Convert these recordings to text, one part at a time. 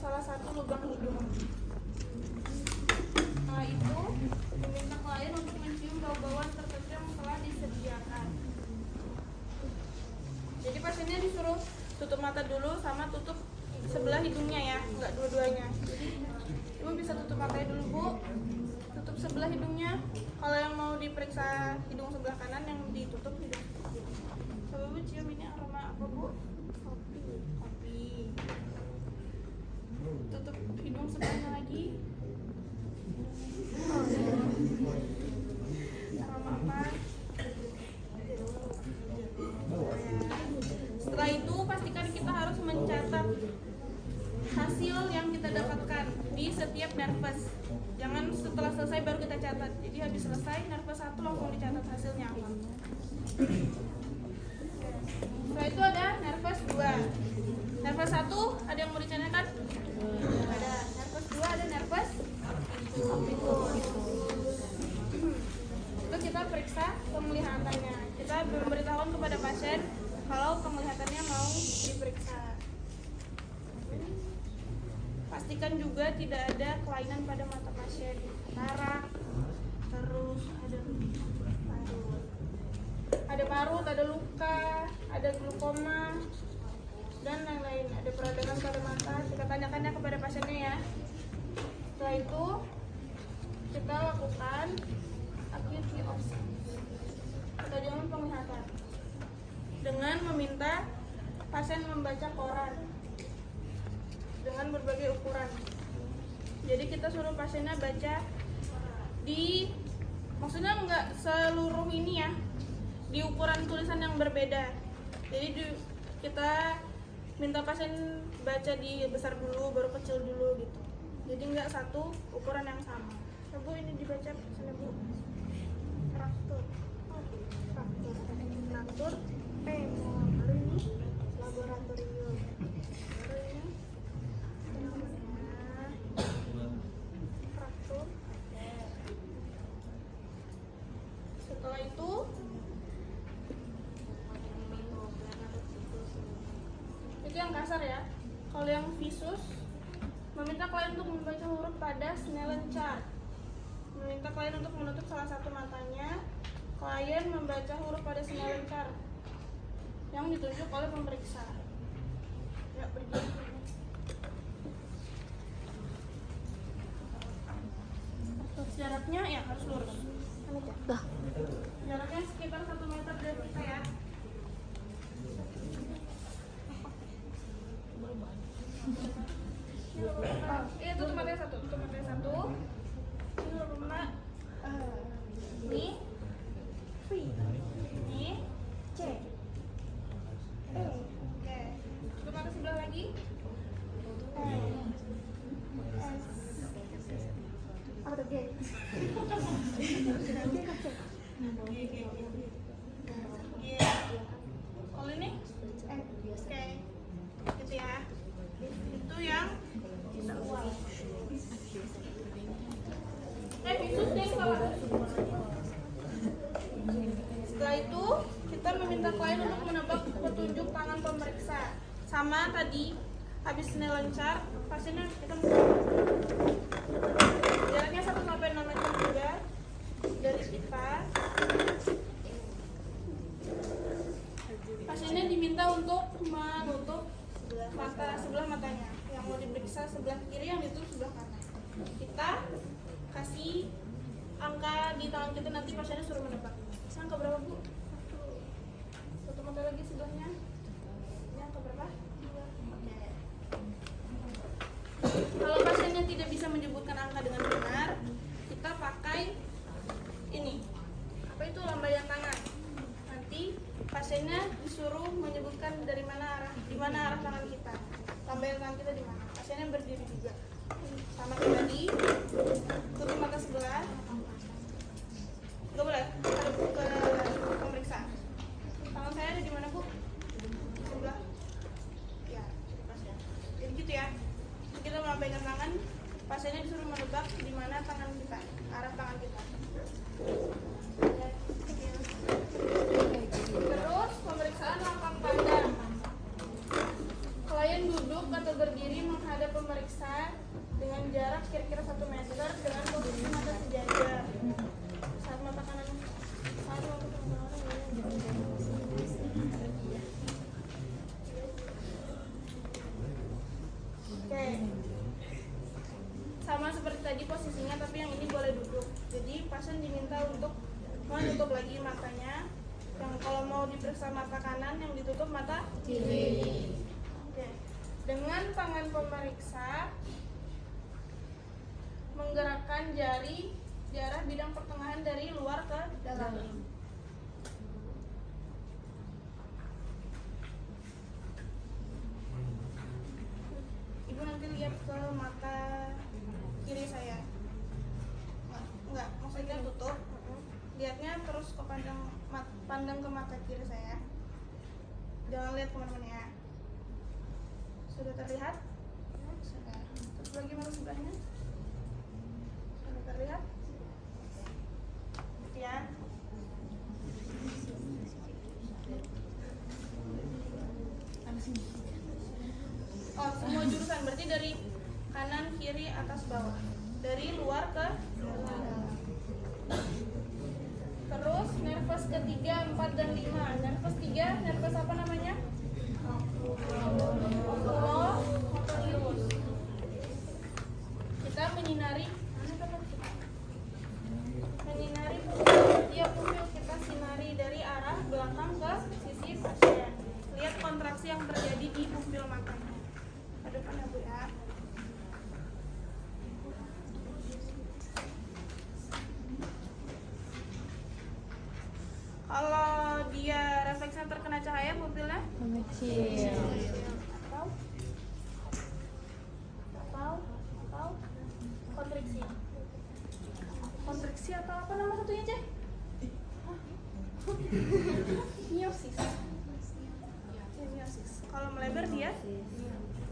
salah satu lubang hidung. Setelah itu, meminta klien untuk mencium bau-bauan tertentu yang telah disediakan. Jadi pasiennya disuruh tutup mata dulu sama tutup sebelah hidungnya ya, nggak dua-duanya. Ibu bisa tutup matanya dulu Bu, tutup sebelah hidungnya. Kalau yang mau diperiksa hidung sebelah kanan yang ditutup hidung. Coba Bu cium, ini aroma apa Bu? Kopi. Tutup hidung sebelahnya lagi. Aroma apa? Setelah itu pastikan kita harus mencatat hasil yang kita dapatkan di setiap nervous. Jangan setelah selesai baru kita catat. Jadi habis selesai nervous 1 langsung dicatat hasilnya apa. Setelah itu ada nervous 2. Nervous 1 ada yang mau dicantumkan? Ada. Nervous 2 ada nervous opticus. Itu kita periksa penglihatannya. Kita memberitahukan kepada pasien kalau penglihatannya mau diperiksa. Pastikan juga tidak ada kelainan pada mata pasien, katarak, terus ada parut, ada luka, ada glaukoma, dan lain-lain. Ada peradangan pada mata, kita tanyakannya kepada pasiennya ya. Setelah itu kita lakukan acuity of sense, ketajaman penglihatan, dengan meminta pasien membaca koran dengan berbagai ukuran. Jadi kita suruh pasiennya baca di, maksudnya nggak seluruh ini ya, di ukuran tulisan yang berbeda. Jadi kita minta pasien baca di besar dulu, baru kecil dulu gitu. Jadi nggak satu ukuran yang sama. Nah, Bu, ini dibaca pasiennya Bu. Fraktur, fraktur, pemor, lalu ini laboratorium. Setelah itu yang kasar ya. Kalau yang visus, meminta klien untuk membaca huruf pada Snellen chart. Meminta klien untuk menutup salah satu matanya. Klien membaca huruf pada Snellen chart yang ditunjuk oleh pemeriksa. Ya, berdiri. Jaraknya ya harus lurus. Jaraknya sekitar 1 meter dari kita ya. Iya, tutup matanya satu. Tutup matanya satu. Ini rumah. Ini V. Ini C. E. Oke. Tutup mata sebelah lagi. E. S. Apa tuh G? Kalau ini? Oke. Gitu ya. Itu yang visus deh kalau. Setelah itu kita meminta klien untuk menebak petunjuk tangan pemeriksa. Sama tadi habis Snellen chart, pasiennya kita jaraknya 1 sampai 6 meter juga dari kita. Pasiennya diminta untuk menutup mata sebelah matanya. Yang mau diperiksa sebelah kiri, yang ditutup sebelah kanan. Kita kasih angka di tangan kita, nanti pasiennya suruh menebak. Angka berapa Bu? 1. Tutup mata lagi sebelahnya. Ini angka berapa? 2. Oke. Kalau pasiennya tidak bisa menyebutkan angka dengan benar, kita pakai ini. Apa itu? Lambaian tangan. Nanti pasiennya disuruh menyebutkan dari mana arah, di mana arah tangan kita. Lambaian tangan kita di mana? Pasiennya berdiri juga. Sama kayak tadi. Tutup mata sebelah. Enggak boleh hadap ke pemeriksa. Tangan saya ada di mana Bu? Sebelah. Ya, pas ya. Jadi gitu ya. Kita melambaikan tangan, pasiennya disuruh menebak di mana tangan kita, arah tangan kita. Terus pemeriksaan lapang pandang. Klien duduk atau berdiri menghadap pemeriksa dengan jarak kira-kira 1 meter dengan posisi mata sejajar. Saat mata kanan Oke. Sama seperti tadi posisinya, tapi yang ini boleh duduk. Jadi pasien diminta untuk menutup lagi matanya. Yang kalau mau diperiksa mata kanan, yang ditutup mata kiri. Oke. Dengan tangan pemeriksa menggerakkan jari di arah bidang pertengahan dari luar ke dalam. Ibu nanti lihat ke mata kiri saya. Enggak, maksudnya tutup. Lihatnya terus ke pandang ke mata kiri saya. Jangan lihat kemana-mana ya. Sudah terlihat? Sudah. Terus lagi mana sebelahnya? Sudah terlihat? Ya. Oh, semua jurusan berarti dari kanan, kiri, atas, bawah. Dari luar ke dalam. Terus nervus ketiga, 4 dan 5. Nervus 3, nervus apa namanya? Oculomotorius. Kita menyinari tiap pupil, kita sinari dari arah belakang ke sisi pasien. Lihat kontraksi yang terjadi di pupil matanya. Ke depan ya Bu ya. Kalau dia refleksnya terkena cahaya, pupilnya mengecil. Atau kontriksi. Kontriksi atau apa nama satunya, Ceh? Miosis. Kalau melebar dia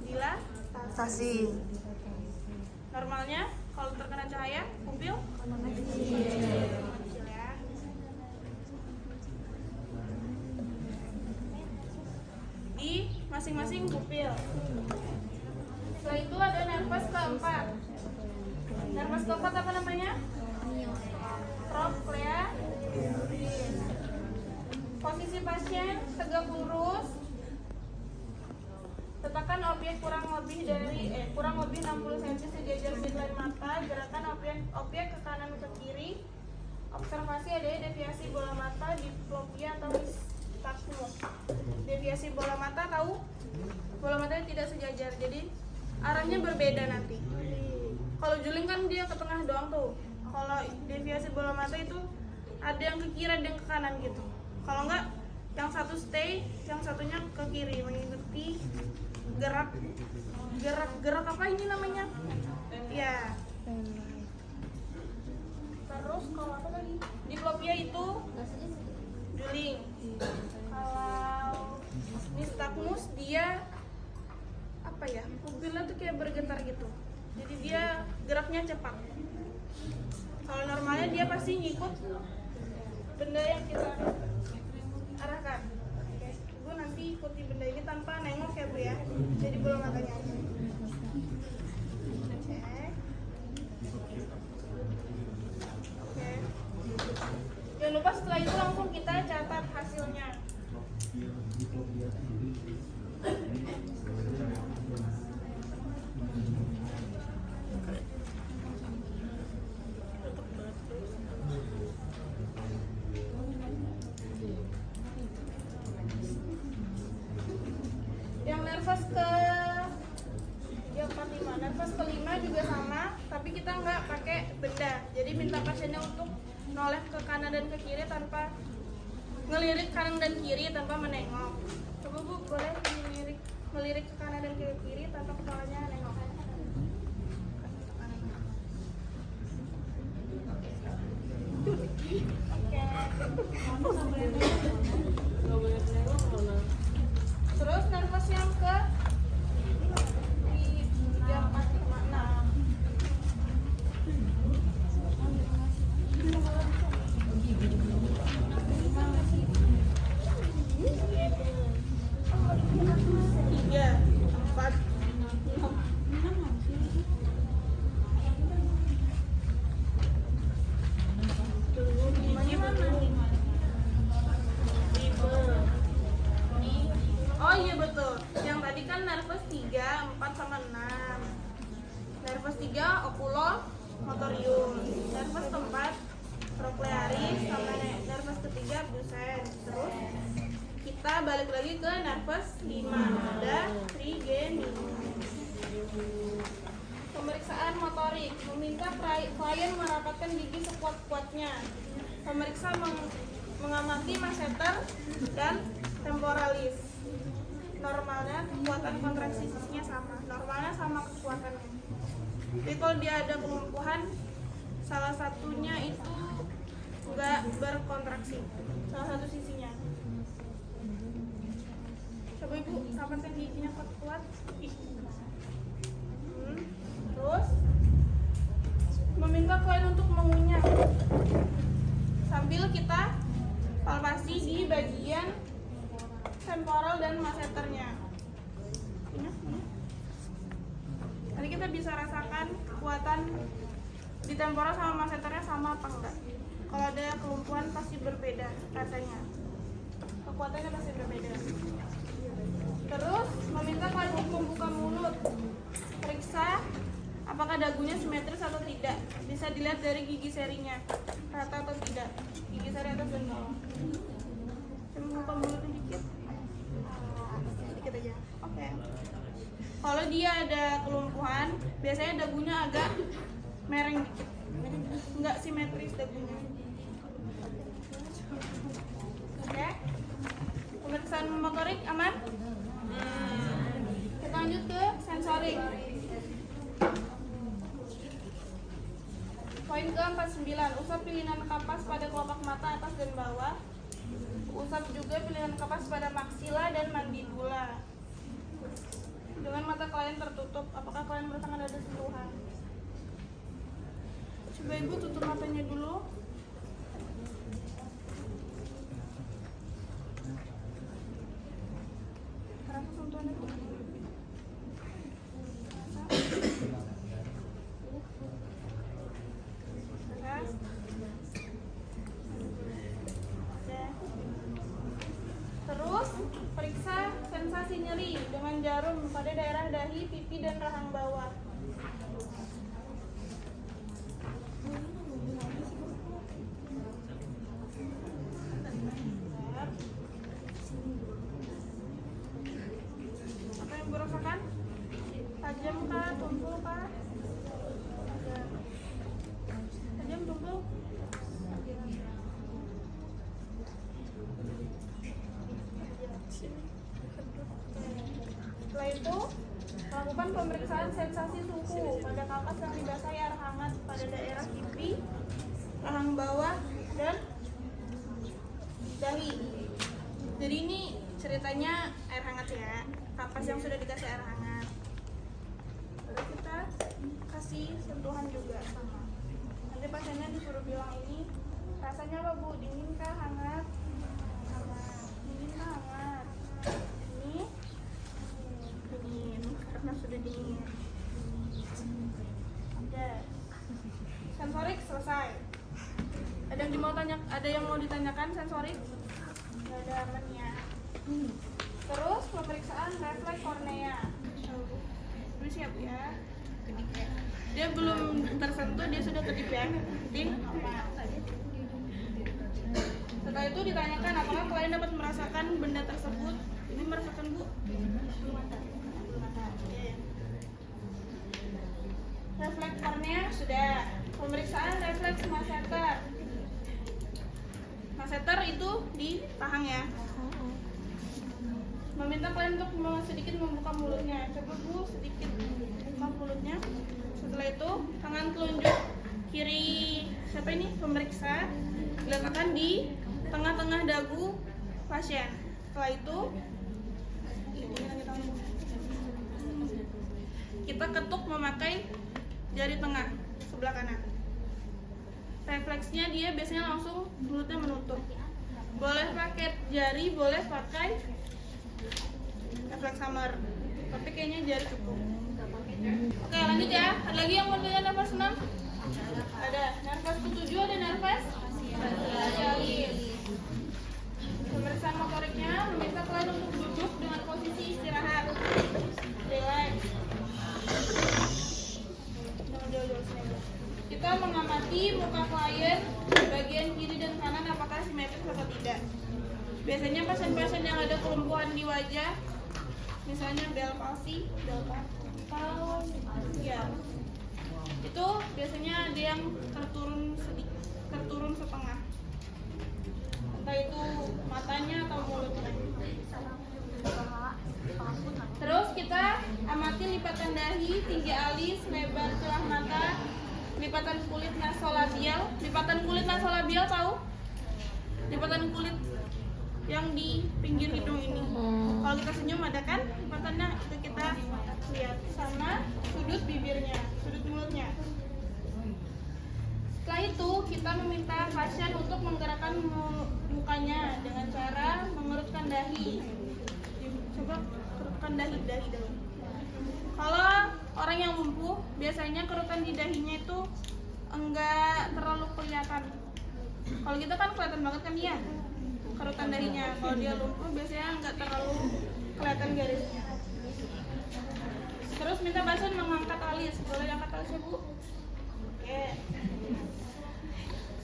dilatasi. Normalnya kalau terkena cahaya, pupil mengecil ya. Di masing-masing pupil. Setelah itu ada nervus keempat. Nervus keempat apa namanya? Troklea. Posisi pasien tegak lurus. Letakkan objek kurang lebih 60 cm sejajar midline mata. Gerakan objek ke kanan ke kiri. Observasi adanya deviasi bola mata, diplopia atau nystagmus. Deviasi bola mata tahu? Bola matanya tidak sejajar. Jadi arahnya berbeda nanti. Kalau juling kan dia ke tengah doang tuh. Kalau deviasi bola mata itu ada yang ke kiri, ada yang ke kanan gitu. Kalau enggak, yang satu stay, yang satunya ke kiri, mengikuti gerak apa ini namanya? Ya. Terus kalau apa lagi? Diplopia itu juling. Kalau nystagmus dia apa ya? Pupilnya tuh kayak bergetar gitu. Jadi dia geraknya cepat. Kalau normalnya dia pasti ngikut benda yang kita arahkan. Oke, Ibu nanti ikuti benda ini tanpa nengok ya Bu ya. Jadi bola matanya aja. Cek. Oke. Jangan lupa setelah itu langsung kita catat hasilnya. Yang nervus nervus kelima juga sama, tapi kita nggak pakai benda. Jadi minta pasiennya untuk noleh ke kanan dan ke kiri tanpa ngelirik kanan dan kiri tanpa menengok. Coba Bu, boleh melirik ke kanan dan ke kiri tanpa kepalanya nengok. Terus nervus yang ke 3, 4, 5, 6. Tiga, 4, 5, 4 sama 6. Nervus 3 oculomotorium. Nervus keempat trochlearis sama nervus ketiga abducens. Terus kita balik lagi ke nervus 5 ada trigeminus. Pemeriksaan motorik, meminta klien merapatkan gigi sekuat-kuatnya. Pemeriksa mengamati masseter dan temporalis. Normalnya kekuatan kontraksi sisinya sama. Normalnya sama kekuatannya. Jadi kalau dia ada kelumpuhan, salah satunya itu nggak berkontraksi, salah satu sisinya. Coba ibu rapatkan giginya kuat-kuat. Terus meminta klien untuk mengunyah sambil kita palpasi di bagian temporal dan masseternya. Nanti kita bisa rasakan kekuatan di temporal sama masseternya sama apa enggak. Kalau ada kelumpuhan pasti berbeda rasanya. Kekuatannya pasti berbeda. Terus meminta klien untuk membuka mulut. Periksa apakah dagunya simetris atau tidak. Bisa dilihat dari gigi serinya, rata atau tidak. Gigi seri atas dan bawah. Coba buka mulutnya dikit. Sedikit aja. Oke. Kalau dia ada kelumpuhan, biasanya dagunya agak mereng dikit. Enggak simetris dagunya. Oke. Pemeriksaan motorik aman? Kita lanjut ke sensorik. Poin ke-49, usap pilihan kapas pada kelopak mata atas dan bawah. Usap juga pilihan kapas pada maksila dan mandibula. Dengan mata klien tertutup, apakah klien merasakan ada sentuhan? Coba ibu tutup matanya dulu. Kerasa sentuhannya tuh? Terus periksa sensasi nyeri dengan jarum pada daerah dahi, pipi, dan rahang bawah. Apa yang ibu rasakan? Tajam kah? Tumpul kah? Tajam, tumpul? Setelah itu, lakukan pemeriksaan sensasi suhu pada kapas yang dibasahi air hangat pada daerah pipi, rahang bawah, dan dahi. Jadi ini ceritanya air hangat ya, kapas yang sudah dikasih air hangat. Lalu kita kasih sentuhan juga sama. Nanti pasiennya disuruh bilang ini rasanya apa bu? Dingin kah? Hangat? Hangat. Dingin kah? Hangat. Ini dingin karena sudah dingin. Udah. Sensorik selesai. Ada yang mau ditanyakan sensorik? Nggak ada, aman ya. Terus pemeriksaan refleks kornea. Dulu siap ya. Dia belum tersentuh, dia sudah kedip ya. Setelah itu ditanyakan apakah klien dapat merasakan benda tersebut. Ini merasakan bu? Belum ada. Refleks kornea sudah. Pemeriksaan refleks masseter. Masseter itu di tahang ya. Meminta klien untuk sedikit membuka mulutnya. Coba bu sedikit buka mulutnya. Setelah itu tangan telunjuk kiri siapa ini pemeriksa diletakkan di tengah-tengah dagu pasien. Setelah itu kita ketuk memakai jari tengah sebelah kanan. Refleksnya dia biasanya langsung mulutnya menutup. Boleh pakai jari, boleh pakai refleks hammer. Tapi kayaknya jari cukup. Oke lanjut ya. Ada lagi yang mau tanya nervus 6? Ada. Nervus ke-7 ada nervus facialis. Pemeriksaan motoriknya meminta klien untuk duduk dengan posisi istirahat, relax. lagi muka klien bagian kiri dan kanan apakah simetris atau tidak. Biasanya pasien-pasien yang ada kelumpuhan di wajah, misalnya Bell palsy, ya, itu biasanya ada yang terturun sedikit, terturun setengah, entah itu matanya atau mulutnya. Terus kita amati lipatan dahi, tinggi alis, lebar celah mata, lipatan kulit nasolabial. Lipatan kulit nasolabial tahu? Lipatan kulit yang di pinggir hidung ini. Kalau kita senyum ada kan lipatannya, itu kita lihat. Sama sudut bibirnya, sudut mulutnya. Setelah itu kita meminta pasien untuk menggerakkan mukanya dengan cara mengerutkan dahi. Coba kerutkan dahi dulu. Kalau orang yang lumpuh, biasanya kerutan di dahinya itu enggak terlalu kelihatan. Kalau kita kan kelihatan banget kan ya, kerutan dahinya. Kalau dia lumpuh biasanya enggak terlalu kelihatan garisnya. Terus minta pasien mengangkat alis. Boleh angkat alisnya, Bu? Oke.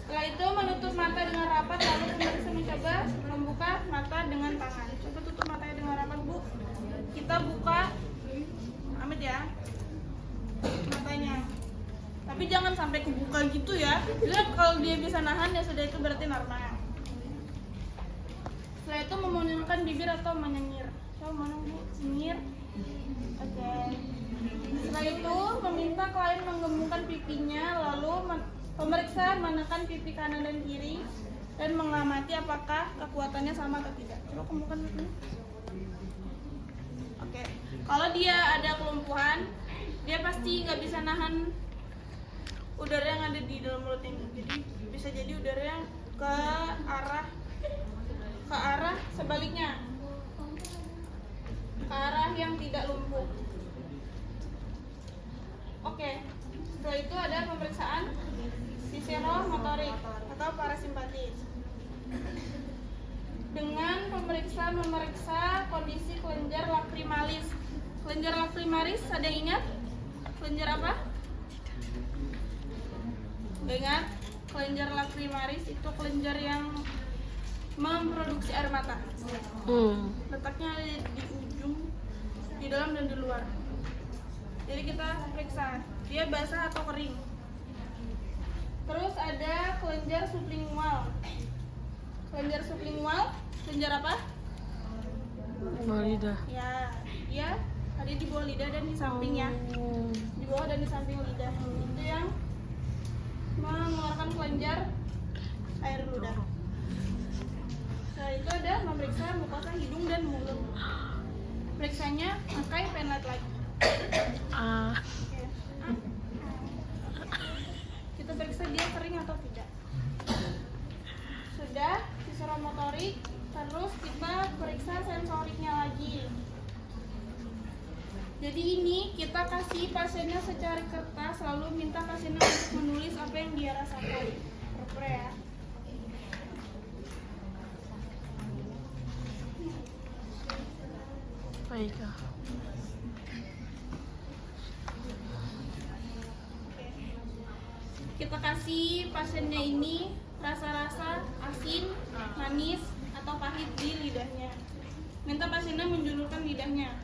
Setelah itu menutup mata dengan rapat, lalu pemeriksa mencoba membuka mata dengan tangan. Coba tutup matanya dengan rapat, Bu. Kita buka, amit ya, matanya. Tapi jangan sampai kebuka gitu ya. Jadi kalau dia bisa nahan ya sudah, itu berarti normal. Setelah itu memundurkan bibir atau menyengir. Coba mana, Bu? Menyengir. Oke. Setelah itu meminta klien menggembungkan pipinya, lalu pemeriksa menekan pipi kanan dan kiri dan mengamati apakah kekuatannya sama atau tidak. Coba gembungkan pipinya. Oke. Kalau dia ada kelumpuhan, dia pasti nggak bisa nahan udara yang ada di dalam mulut ini. Jadi bisa jadi udaranya ke arah sebaliknya, ke arah yang tidak lumpuh. Oke. Setelah itu ada pemeriksaan visceromotorik atau parasimpatis. Dengan memeriksa kondisi kelenjar lacrimalis. Kelenjar lacrimalis ada yang ingat? Kelenjar apa? Nggak ingat? Kelenjar lacrimalis itu kelenjar yang memproduksi air mata. Letaknya ada di ujung, di dalam dan di luar. Jadi kita periksa dia basah atau kering. Terus ada kelenjar sublingual. Kelenjar sublingual, kelenjar apa? Bawah lidah. Ya, dia ada di bawah lidah dan di samping ya. Di bawah dan di samping lidah. Itu yang mengeluarkan kelenjar air ludah. Nah, itu ada memeriksa mukosa hidung dan mulut. Periksanya pakai penlight light. Kita periksa dia kering atau tidak. Sudah visceromotorik, terus kita periksa sensoriknya lagi. Jadi ini kita kasih pasiennya secara kertas, lalu minta pasiennya untuk menulis apa yang dia rasakan. Pura-pura ya. Baiklah. Kita kasih pasiennya ini rasa-rasa asin, manis, atau pahit di lidahnya. Minta pasiennya menjulurkan lidahnya.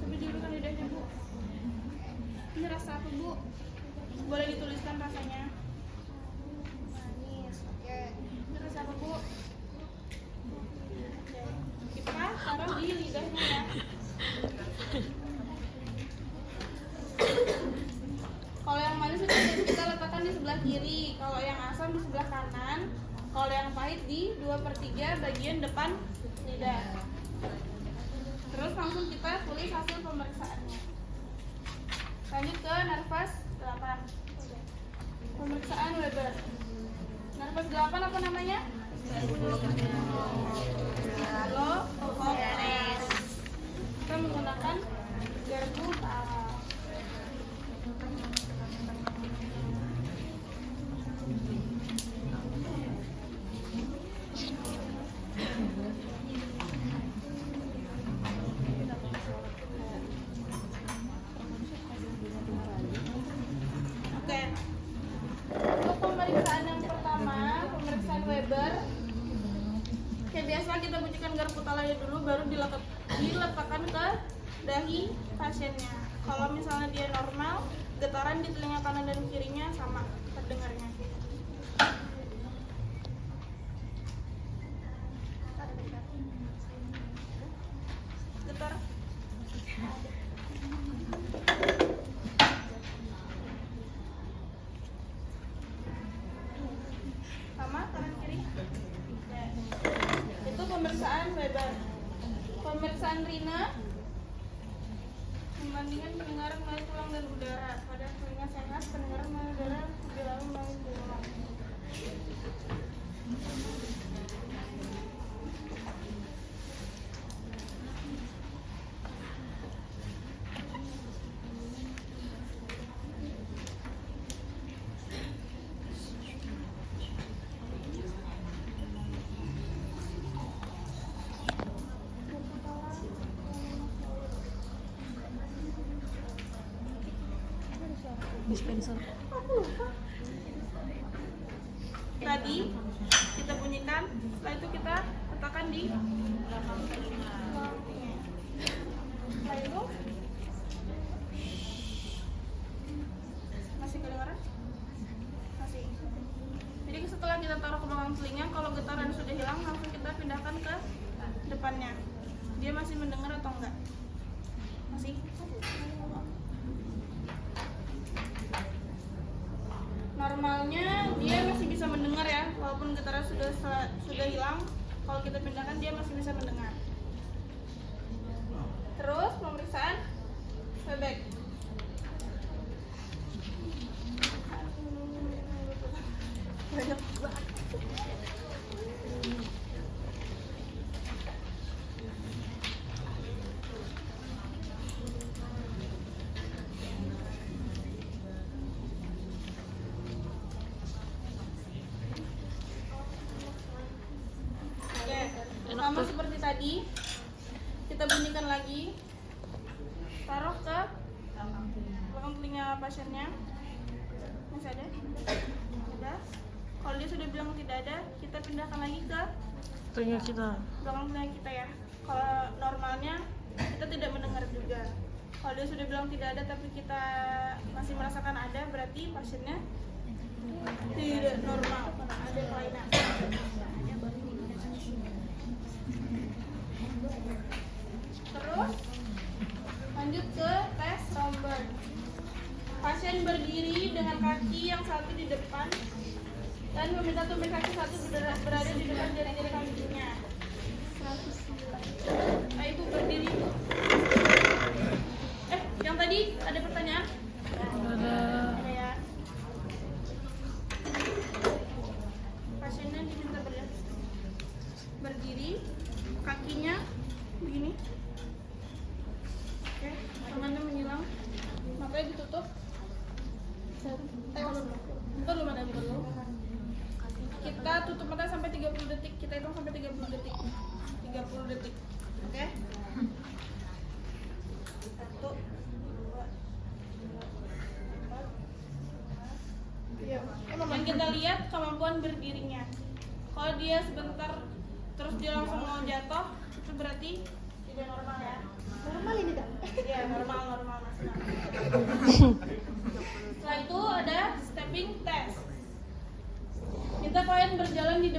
Coba julurkan lidahnya, Bu. Ini rasa apa, Bu? Boleh dituliskan rasanya. Manis, oke. Ini rasa apa, Bu? Oke. Kita taruh di lidahnya ya. Kalau yang manis itu kita letakkan di sebelah kiri, kalau yang asam di sebelah kanan, kalau yang pahit di 2/3 bagian depan lidah. Terus langsung kita tulis hasil pemeriksaannya. Lanjut ke nervus 8. Pemeriksaan Weber. Nervus 8 apa namanya? Staphylococcus. Kita menggunakan garpu talas. mulai dulu, baru diletakkan ke dahi pasiennya. Kalau misalnya dia normal, getaran di telinga kanan dan kirinya sama terdengarnya. Getar. Sama kanan kiri. Ya. Itu pemeriksaan lebar. Pemeriksaan rina membandingkan pendengaran melalui tulang dan udara. Pada telinga sehat, pendengaran melalui udara dilakukan melalui tulang. Dispenser. Tadi kita bunyikan, setelah itu kita letakkan di belakang telinga. Setelah itu masih kedengaran? Masih. Jadi setelah kita taruh ke belakang telinga, kalau getaran sudah hilang, langsung kita pindahkan ke depannya. Dia masih mendengar atau enggak? Masih? Normalnya dia masih bisa mendengar ya, walaupun getaran sudah hilang. Kalau kita pindahkan dia masih bisa mendengar. Terus pemeriksaan bebek. Banyak banget. Sama seperti tadi, kita bunyikan lagi, taruh ke belakang telinga pasiennya. Masih ada? Ada. Kalau dia sudah bilang tidak ada, kita pindahkan lagi ke Telinga kita. belakang telinga kita ya. Kalau normalnya kita tidak mendengar juga. Kalau dia sudah bilang tidak ada tapi kita masih merasakan ada, berarti pasiennya tidak normal, ada kelainan. Terus lanjut ke tes Romberg. Pasien berdiri dengan kaki yang satu di depan dan meminta tumit kaki satu berada di depan jari-jari kakinya. Nah, ibu berdiri. Yang tadi ada pertanyaan? Ada ya. Pasiennya diminta berdiri, kakinya begini. Oke, tangannya menyilang, matanya ditutup. Buka dulu mata, buka dulu. Kita tutup mata sampai 30 detik. Kita hitung sampai 30 detik. 30 detik. Oke? 1, 2, 3, 4. Yang kita lihat kemampuan berdirinya. Kalau dia sebentar terus dia langsung mau jatuh, itu berarti tidak normal ya. Normal ini tak? Iya, normal masih normal. Setelah itu ada stepping test. Kita klien berjalan di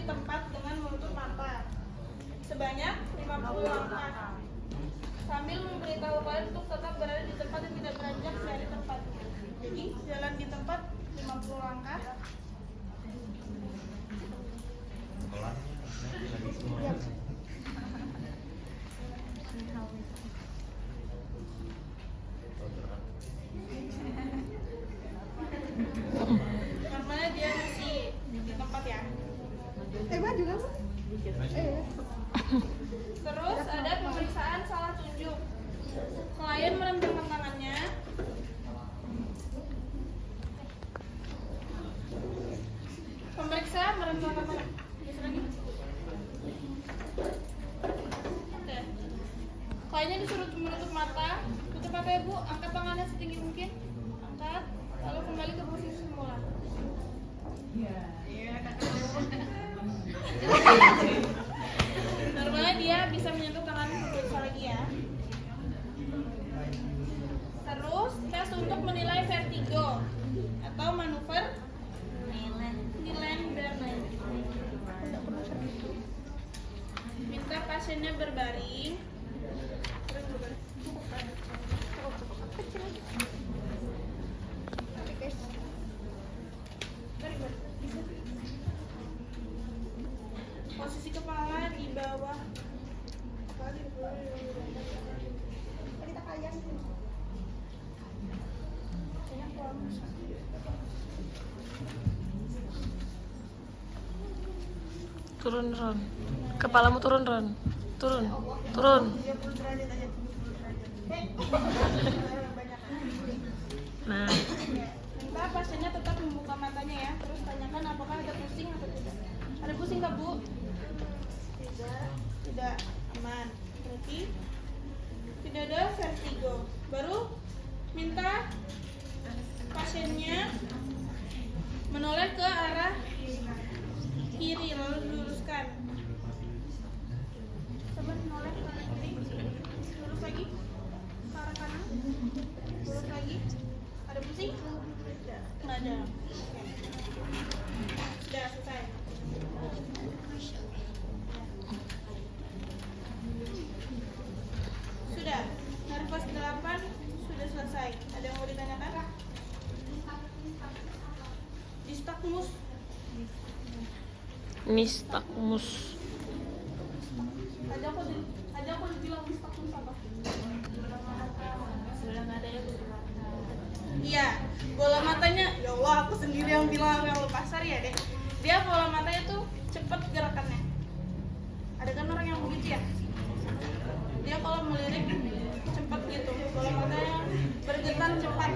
tempat dengan menutup mata sebanyak 50 langkah sambil memberitahu klien untuk tetap berada di tempat dan tidak beranjak dari tempat. Jadi jalan di tempat 50 langkah. Normalnya dia masih di tempat ya. Juga Terus ada pemeriksaan salah tunjuk. Klien merentangkan tangannya. Pemeriksa merentangkan tangan. Geser lagi. Oke. Kliennya disuruh menutup mata. Tutup mata ya Bu. Angkat tangannya setinggi mungkin. Angkat. Lalu kembali ke posisi semula. Iya. Iya. Sebenarnya dia bisa menyentuh tangan pemirsa lagi ya. Terus tes untuk menilai vertigo atau manuver Nielen-Berner. Minta pasiennya berbaring. Posisi kepala di bawah. Turun Ron. Kepalamu turun Ron. Turun. Turun. 30 derajat aja. Nah, Minta pasiennya tetap membuka matanya ya. Terus tanyakan apakah ada pusing atau tidak. Ada pusing nggak Bu? Tidak. Aman. Berarti tidak ada vertigo. Baru minta pasiennya menoleh ke arah kiri lalu diluruskan. Coba menoleh ke arah kiri. Lurus lagi. Ke arah kanan. Lurus lagi. Ada pusing? Nggak ada. Oke. Sudah selesai. Sudah. Nervous 8 sudah selesai. Ada yang mau ditanyakan? Nystagmus. nystagmus. Aja aku bilang nystagmus apa? Sudah nggak ada ya Bu? Iya, bola matanya, ya Allah aku sendiri yang bilang yang pasar ya deh. Dia bola matanya tuh cepet gerakannya. Ada kan orang yang begitu ya? Dia kalau melirik cepet gitu, bola matanya bergetar cepat.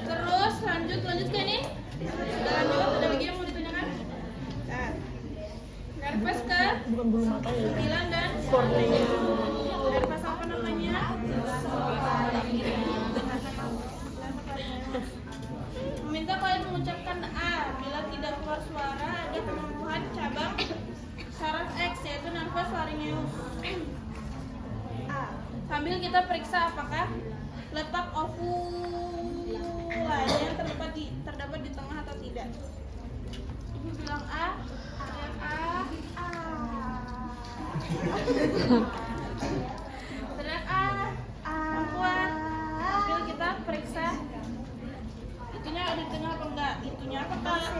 Terus lanjut ke ini. Sudah lanjut, ada lagi yang mau ditanyakan? Nah, nervous ke Bukan bulu mata ya. 9 dan Kornea. nervous apa namanya? Meminta kalian mengucapkan A. Bila tidak keluar suara, ada kelumpuhan cabang saraf X, yaitu nervus laryngeus. A. Sambil kita periksa apakah letak ovulanya terdapat di tengah atau tidak. Ibu bilang A. Teriak A. Yang kuat. Sambil kita periksa itunya ada di tengah apa enggak. Itunya apa Kak?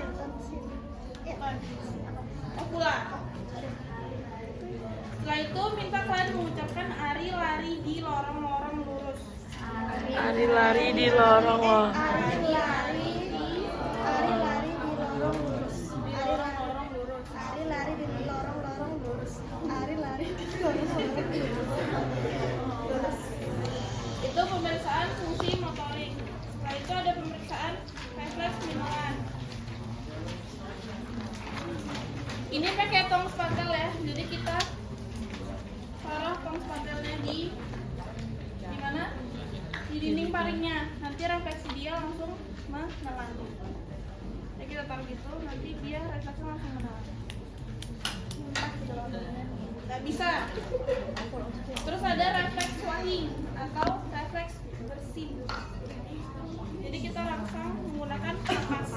Bukan. Ovula. Setelah itu minta kalian mengucapkan Ari lari di lorong-lorong lurus. Ari lari di lorong loh. Ari lari di lorong lurus. Di lorong-lorong lurus. Ari lari di lorong-lorong lurus. Ari lari di lorong-lorong lurus. Itu pemeriksaan fungsi motorik. Setelah itu ada pemeriksaan refleks minuman. Ini pakai tong spatel ya. Jadi kita taruh tong spatelnya di mana? Di dinding paringnya. Nanti refleksi dia langsung menelan. Jadi kita taruh gitu, nanti dia refleksi langsung menelan. Nggak bisa. Terus ada refleks swahing atau refleks bersih. Jadi kita rangsang menggunakan kipas.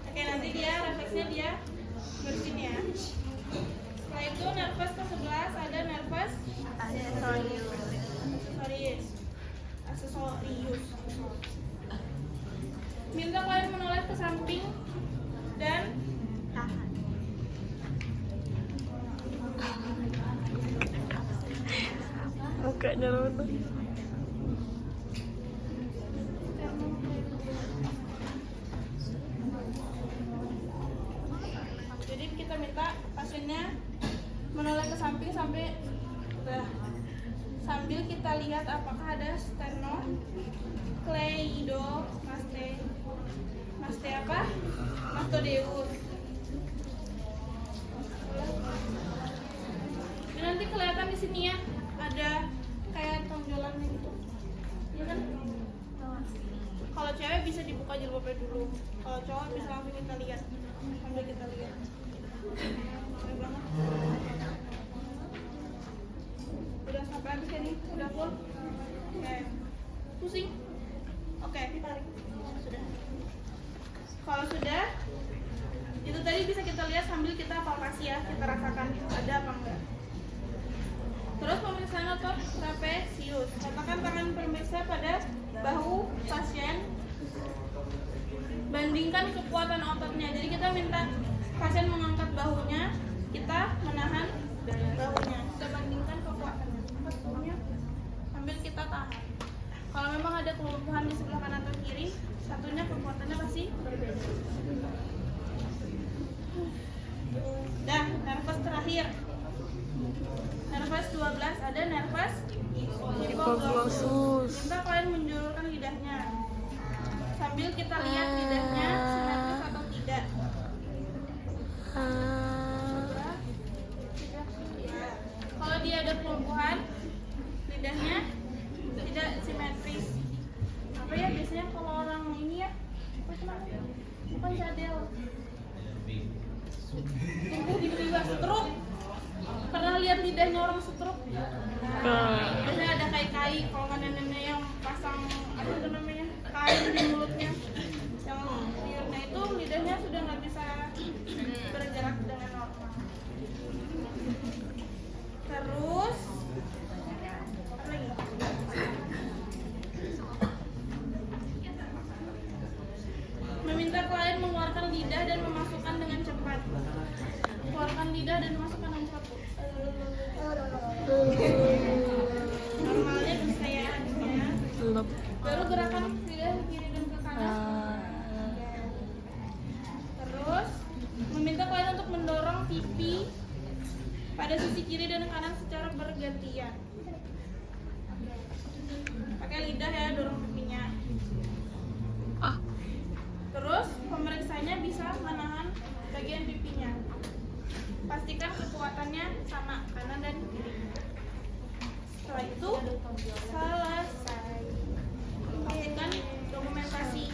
Oke, nanti dia refleksnya dia bersin ya. Setelah itu nervous ke-11 ada nervous accessorius. Minta kalian menoleh ke samping dan tahan. Mukanya Rono. Jadi kita minta pasiennya menoleh ke samping sambil kita lihat apakah ada mastodeus. Ini nanti kelihatan di sini ya, ada kayak Kalau cewek bisa dibuka jilbabnya dulu. Kalau cowok bisa langsung kita lihat. Sambil kita lihat. Keren banget. Udah sampai habis ya nih? Udah full? Oke. Pusing? Oke, tarik. Sudah. Kalau sudah, itu tadi bisa kita lihat sambil kita palpasi ya, kita rasakan ada apa enggak. Terus pemeriksaan otot trapesius. Letakkan tangan pemeriksa pada bahu pasien. Bandingkan kekuatan ototnya. Jadi kita minta pasien mengangkat bahunya, kita menahan bahunya. Kita bandingkan kekuatannya. Bahunya sambil kita tahan. Kalau memang ada kelumpuhan di sebelah kanan atau kiri, satunya kekuatannya pasti berbeda. Dah, nervus terakhir. Nervus 12 ada nervus hipoglossus. Minta kalian menjulurkan lidahnya. Sambil kita lihat lidahnya simetris atau tidak. Ya. Kalau dia ada kelumpuhan, lidahnya tidak simetris. Apa ya biasanya kalau orang ini ya? Apa itu namanya? Bukan cadel. Tumbuh tiba-tiba stroke. Pernah lihat lidahnya orang stroke? Biasanya ada kai-kai. Kalau nggak nenek yang pasang apa itu namanya kain di mulutnya, yang liurnya itu lidahnya sudah nggak bisa bergerak dengan normal. Terus apa lagi? Meminta klien mengeluarkan lidah dan memasukkan dengan cepat. Keluarkan lidah dan masukkan dengan cepat. Normalnya bisa ya, baru gerakan lidah ke kiri dan ke kanan. Terus meminta klien untuk mendorong pipi pada sisi kiri dan kanan secara bergantian. Pakai lidah ya, dorong pipinya. Terus pemeriksanya bisa menahan bagian pipinya. Pastikan kekuatannya sama kanan dan kiri. Setelah itu selesai. Pastikan dokumentasi.